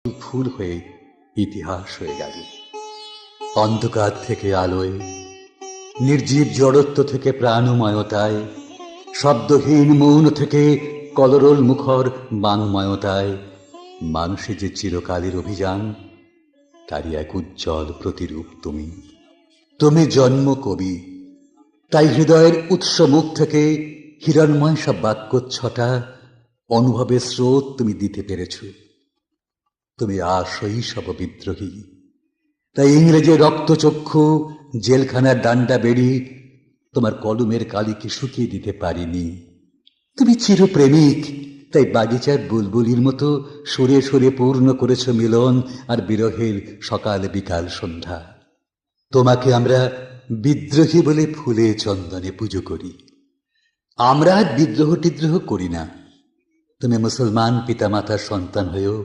ফুল হয়ে ইতিহাস হয়ে গেল। অন্ধকার থেকে আলোয়, নির্জীব জড়ত্ব থেকে প্রাণময়তায়, শব্দহীন মৌন থেকে কলরোল মুখর বাংময়তায় মানুষের যে চিরকালের অভিযান, তারই এক উজ্জ্বল প্রতিরূপ তুমি। তুমি জন্ম কবি, তাই হৃদয়ের উৎস মুখ থেকে হিরণময় সব বাক্যচ্ছটা অনুভবের স্রোত তুমি দিতে পেরেছ। তুমি আশৈশব বিদ্রোহী, তাই ইংরেজের রক্তচক্ষু জেলখানার ডান্ডা বেড়ি তোমার কলমের কালিকে শুকিয়ে দিতে পারিনি। তুমি চিরপ্রেমিক, তাই বাগিচার বুলবুলির মতো সরে সরে পূর্ণ করেছ মিলন আর বিরহের সকাল বিকাল সন্ধ্যা। তোমাকে আমরা বিদ্রোহী বলে ফুলে চন্দনে পুজো করি। আমরা আর বিদ্রোহ টিদ্রোহ করি না। তুমি মুসলমান পিতামাতার সন্তান হয়েও